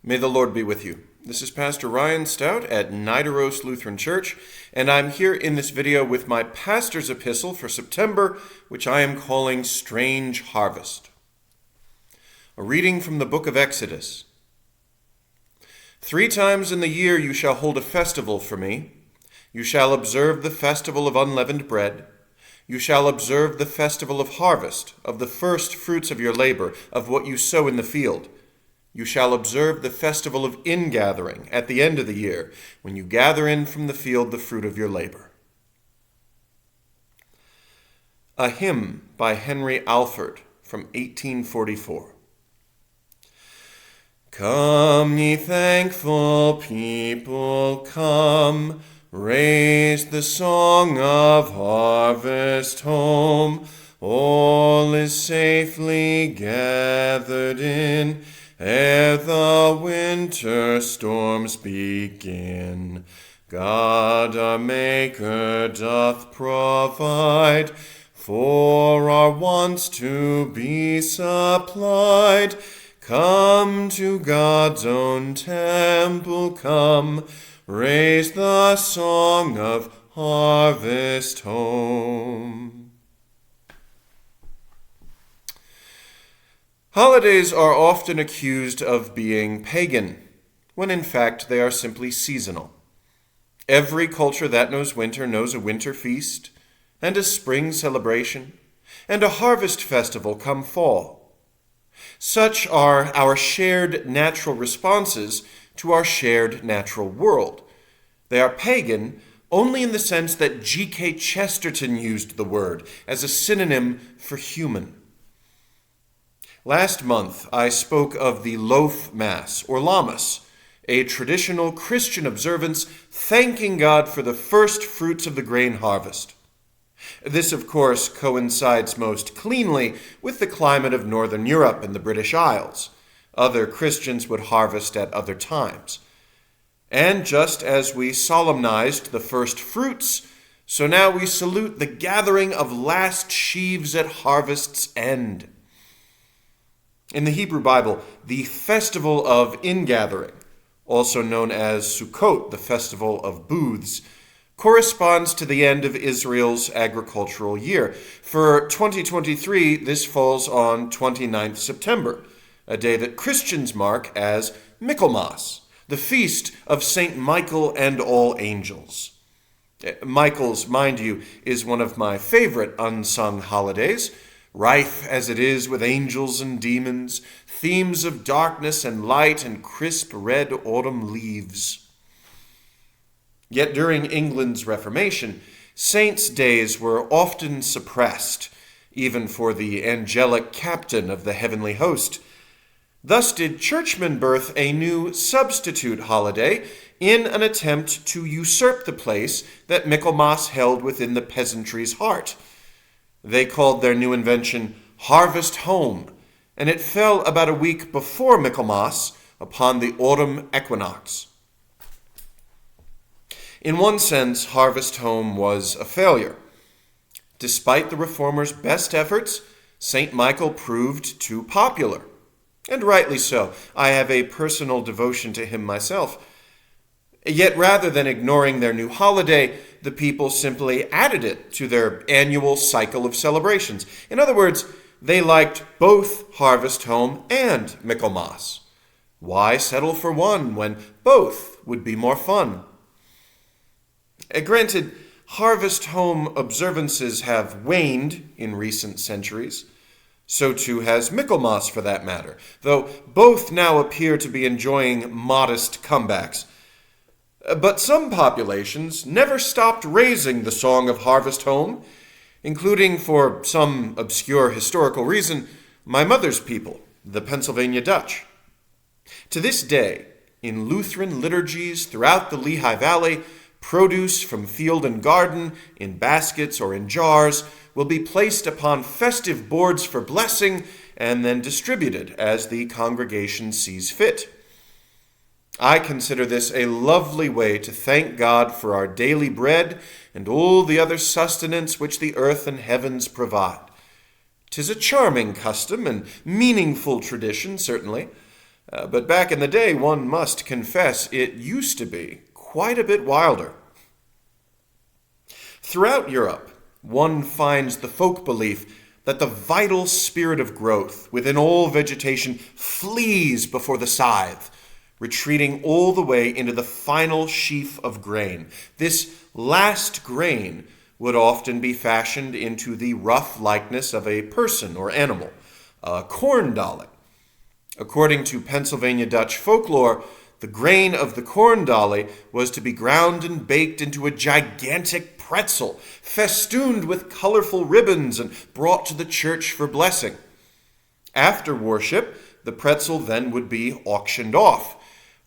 May the Lord be with you. This is Pastor Ryan Stout at Nidaros Lutheran Church, and I'm here in this video with my pastor's epistle for September, which I am calling Strange Harvest. A reading from the book of Exodus. 3 times in the year you shall hold a festival for me. You shall observe the festival of unleavened bread. You shall observe the festival of harvest, of the first fruits of your labor, of what you sow in the field. You shall observe the festival of ingathering at the end of the year, when you gather in from the field the fruit of your labor. A hymn by Henry Alford from 1844. Come, ye thankful people, come, raise the song of harvest home. All is safely gathered in, ere the winter storms begin. God our Maker doth provide for our wants to be supplied. Come to God's own temple, come, raise the song of harvest home. Holidays are often accused of being pagan, when in fact they are simply seasonal. Every culture that knows winter knows a winter feast, and a spring celebration, and a harvest festival come fall. Such are our shared natural responses to our shared natural world. They are pagan only in the sense that G.K. Chesterton used the word as a synonym for human. Last month, I spoke of the Loaf Mass, or Lammas, a traditional Christian observance thanking God for the first fruits of the grain harvest. This, of course, coincides most cleanly with the climate of Northern Europe and the British Isles. Other Christians would harvest at other times. And just as we solemnized the first fruits, so now we salute the gathering of last sheaves at harvest's end. In the Hebrew Bible, the festival of ingathering, also known as Sukkot, the festival of booths, corresponds to the end of Israel's agricultural year. For 2023, this falls on 29th September, a day that Christians mark as Michaelmas, the feast of St. Michael and all angels. Michael's, mind you, is one of my favorite unsung holidays, rife as it is with angels and demons, themes of darkness and light and crisp red autumn leaves. Yet during England's Reformation, saints' days were often suppressed, even for the angelic captain of the heavenly host. Thus did churchmen birth a new substitute holiday in an attempt to usurp the place that Michaelmas held within the peasantry's heart. They called their new invention Harvest Home, and it fell about a week before Michaelmas upon the autumn equinox. In one sense, Harvest Home was a failure. Despite the reformers' best efforts, St. Michael proved too popular, and rightly so. I have a personal devotion to him myself. Yet rather than ignoring their new holiday, the people simply added it to their annual cycle of celebrations. In other words, they liked both Harvest Home and Michaelmas. Why settle for one when both would be more fun? Granted, Harvest Home observances have waned in recent centuries. So too has Michaelmas for that matter, though both now appear to be enjoying modest comebacks. But some populations never stopped raising the song of Harvest Home, including, for some obscure historical reason, my mother's people, the Pennsylvania Dutch. To this day, in Lutheran liturgies throughout the Lehigh Valley, produce from field and garden, in baskets or in jars, will be placed upon festive boards for blessing and then distributed as the congregation sees fit. I consider this a lovely way to thank God for our daily bread and all the other sustenance which the earth and heavens provide. 'Tis a charming custom and meaningful tradition, certainly, But back in the day, one must confess, it used to be quite a bit wilder. Throughout Europe, one finds the folk belief that the vital spirit of growth within all vegetation flees before the scythe, retreating all the way into the final sheaf of grain. This last grain would often be fashioned into the rough likeness of a person or animal, a corn dolly. According to Pennsylvania Dutch folklore, the grain of the corn dolly was to be ground and baked into a gigantic pretzel, festooned with colorful ribbons and brought to the church for blessing. After worship, the pretzel then would be auctioned off,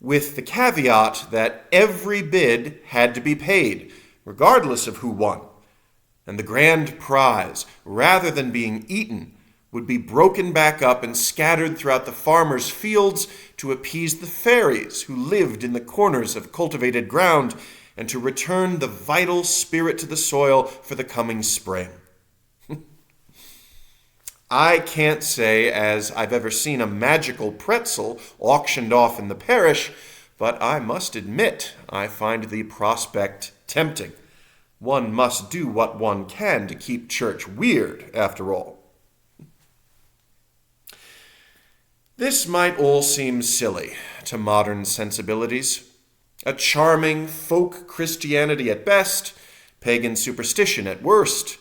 with the caveat that every bid had to be paid, regardless of who won. And the grand prize, rather than being eaten, would be broken back up and scattered throughout the farmers' fields to appease the fairies who lived in the corners of cultivated ground and to return the vital spirit to the soil for the coming spring. I can't say as I've ever seen a magical pretzel auctioned off in the parish, but I must admit I find the prospect tempting. One must do what one can to keep church weird, after all. This might all seem silly to modern sensibilities. A charming folk Christianity at best, pagan superstition at worst.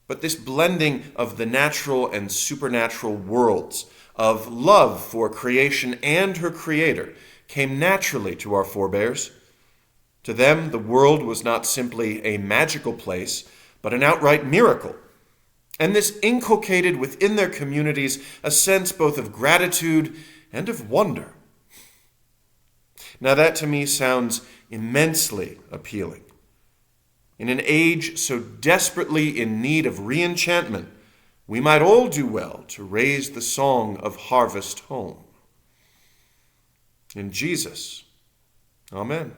But this blending of the natural and supernatural worlds, of love for creation and her creator, came naturally to our forebears. To them, the world was not simply a magical place, but an outright miracle. And this inculcated within their communities a sense both of gratitude and of wonder. Now that to me sounds immensely appealing. In an age so desperately in need of re-enchantment, we might all do well to raise the song of harvest home. In Jesus, amen.